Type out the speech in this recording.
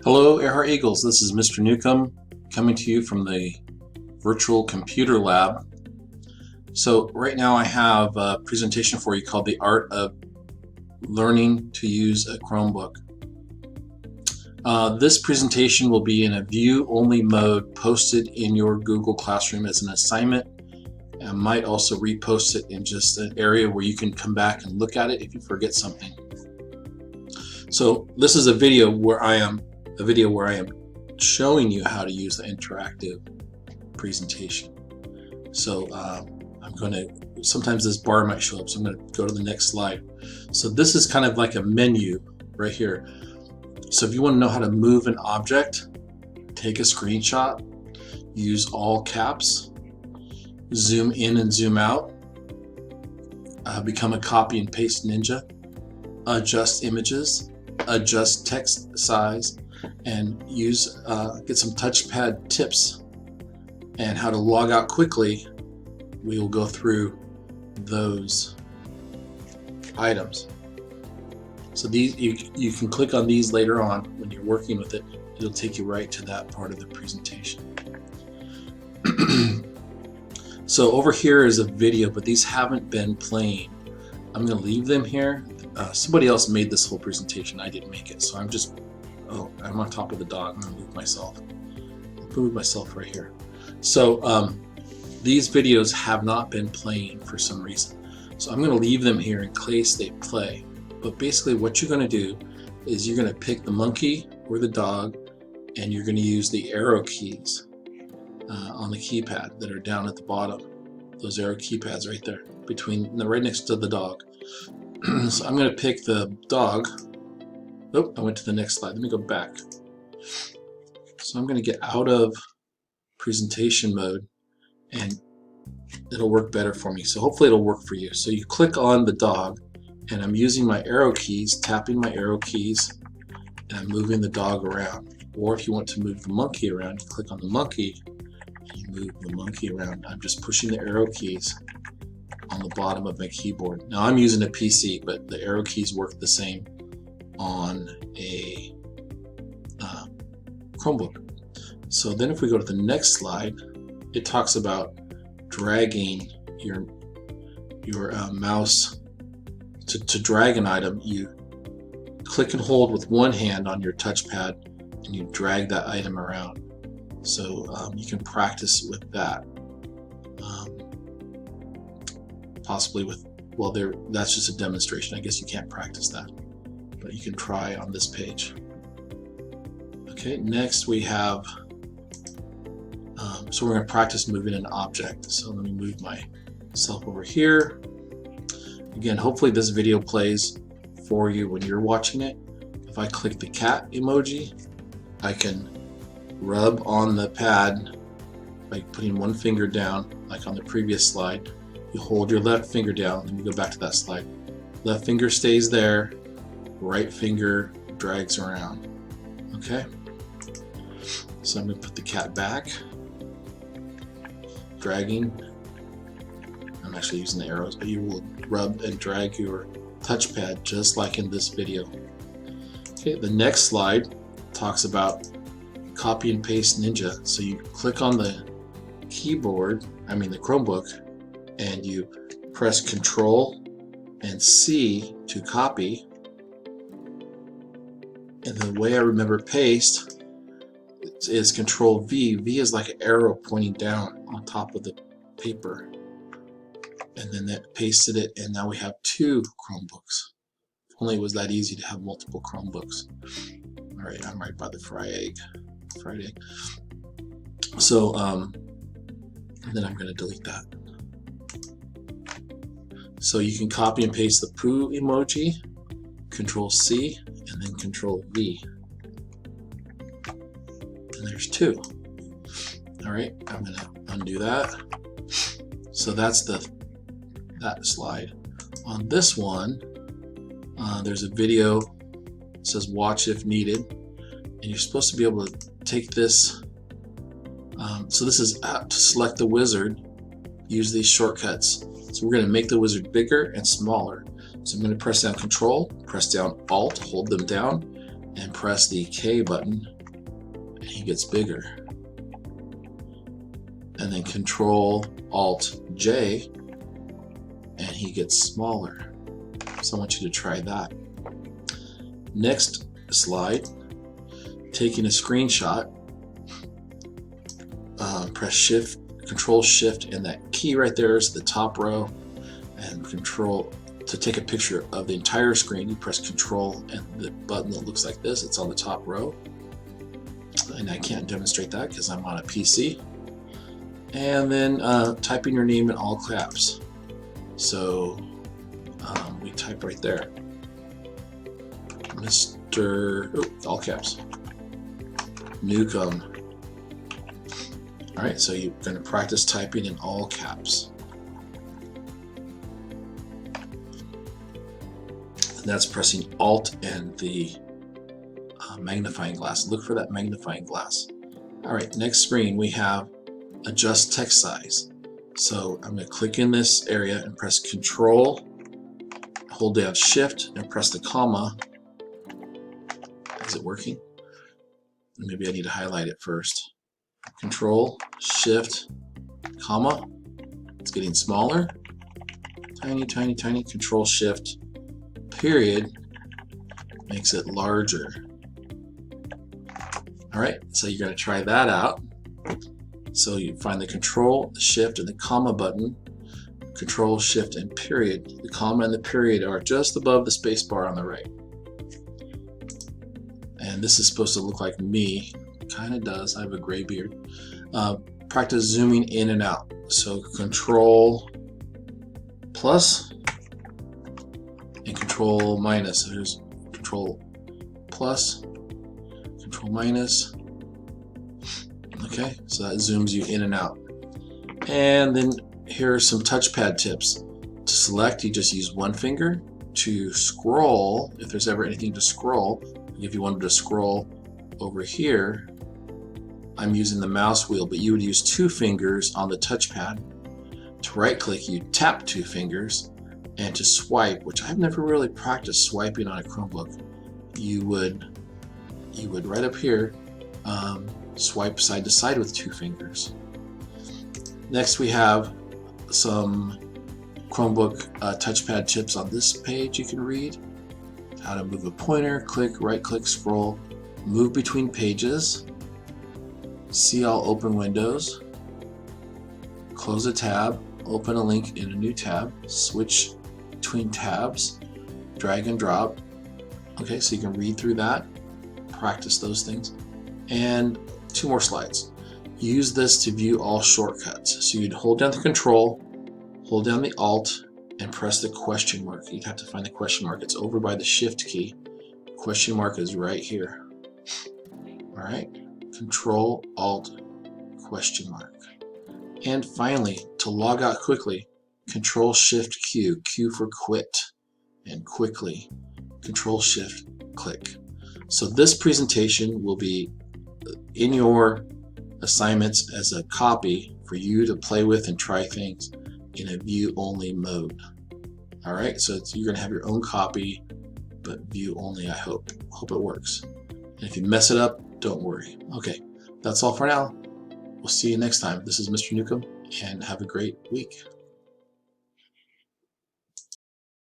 Hello, Earhart Eagles. This is Mr. Newcomb coming to you from the virtual computer lab. So right now I have a presentation for you called The Art of Learning to Use a Chromebook. This presentation will be in a view-only mode posted in your Google Classroom as an assignment. I might also repost it in just an area where you can come back and look at it if you forget something. So this is a video where I am showing you how to use the interactive presentation. So sometimes this bar might show up, so I'm going to go to the next slide. So this is kind of like a menu right here. So if you want to know how to move an object, take a screenshot, use all caps, zoom in and zoom out, become a copy and paste ninja, adjust images, adjust text size, and get some touchpad tips and how to log out quickly. We will go through those items. So these you can click on these later on when you're working with it. It'll take you right to that part of the presentation. So over here is a video, but these haven't been playing. I'm going to leave them here. Somebody else made this whole presentation. I didn't make it, so I'm on top of the dog. I'm going to move myself. I'll move myself right here. So these videos have not been playing for some reason. So I'm going to leave them here in case they play. But basically what you're going to do is you're going to pick the monkey or the dog, and you're going to use the arrow keys on the keypad that are down at the bottom. Those arrow keypads right there, right next to the dog. So I'm going to pick the dog. Oh, I went to the next slide. Let me go back. So I'm going to get out of presentation mode, and it'll work better for me. So hopefully it'll work for you. So you click on the dog, and I'm using my arrow keys, tapping my arrow keys, and I'm moving the dog around. Or if you want to move the monkey around, you click on the monkey, and you move the monkey around. I'm just pushing the arrow keys on the bottom of my keyboard. Now I'm using a PC, but the arrow keys work the same on a Chromebook. So then if we go to the next slide, it talks about dragging your mouse to drag an item. You click and hold with one hand on your touchpad, and you drag that item around. So you can practice with that. Possibly with, that's just a demonstration. I guess you can't practice that, but you can try on this page. Okay, next we have, so we're going to practice moving an object. So let me move myself over here. Again, hopefully this video plays for you when you're watching it. If I click the cat emoji, I can rub on the pad by putting one finger down, like on the previous slide. You hold your left finger down, and you go back to that slide. Left finger stays there, right finger drags around. Okay? So I'm going to put the cat back, dragging. I'm actually using the arrows, but you will rub and drag your touchpad just like in this video. Okay, the next slide talks about copy and paste ninja. So you click on the keyboard, the Chromebook, and you press Control and C to copy. And the way I remember paste is Control V. V is like an arrow pointing down on top of the paper. And then that pasted it, and now we have two Chromebooks. If only it was that easy to have multiple Chromebooks. All right, I'm right by the fried egg. So, and then I'm going to delete that. So you can copy and paste the poo emoji, Control C, and then Control V. And there's two. All right, I'm going to undo that. So that's that slide. On this one, there's a video that says watch if needed, and you're supposed to be able to take this. So this is to select the wizard, use these shortcuts. So we're going to make the wizard bigger and smaller. So I'm going to press down Control, press down Alt, hold them down, and press the K button and he gets bigger. And then Control Alt J and he gets smaller. So I want you to try that. Next slide, taking a screenshot, press Control Shift, and that key right there is the top row, and Control to take a picture of the entire screen. You press Control and the button that looks like this. It's on the top row, and I can't demonstrate that because I'm on a PC. And then type in your name in all caps. So we type right there, Mr. all caps, Newcomb. All right, so you're going to practice typing in all caps. And that's pressing Alt and the magnifying glass. Look for that magnifying glass. All right, next screen we have adjust text size. So I'm going to click in this area and press Control, hold down Shift, and press the comma. Is it working? Maybe I need to highlight it first. Control, Shift, comma. It's getting smaller. Tiny, tiny, tiny. Control, Shift, period. Makes it larger. All right, so you're going to try that out. So you find the Control, the Shift, and the comma button. Control, Shift, and period. The comma and the period are just above the space bar on the right. And this is supposed to look like me. Kind of does. I have a gray beard. Practice zooming in and out. So Control plus and Control minus. So here's Control plus, Control minus. Okay, so that zooms you in and out. And then here are some touchpad tips. To select, you just use one finger. To scroll, if there's ever anything to scroll, if you wanted to scroll over here, I'm using the mouse wheel, but you would use two fingers on the touchpad. To right click, you tap two fingers, and to swipe, which I've never really practiced swiping on a Chromebook, you would right up here swipe side to side with two fingers. Next we have some Chromebook touchpad tips on this page you can read. How to move a pointer, click, right click, scroll, move between pages, see all open windows, close a tab, open a link in a new tab, switch between tabs, drag and drop. Okay, so you can read through that, practice those things. And two more slides. Use this to view all shortcuts. So you'd hold down the Control, hold down the Alt, and press the question mark. You'd have to find the question mark. It's over by the Shift key. Question mark is right here. All right, Control, Alt, question mark. And finally, to log out quickly, Control, Shift, Q. Q for quit, and quickly. Control, Shift, click. So this presentation will be in your assignments as a copy for you to play with and try things in a view-only mode. All right, so you're going to have your own copy, but view-only, I hope. Hope it works. And if you mess it up, don't worry. Okay, that's all for now. We'll see you next time. This is Mr. Newcomb, and have a great week.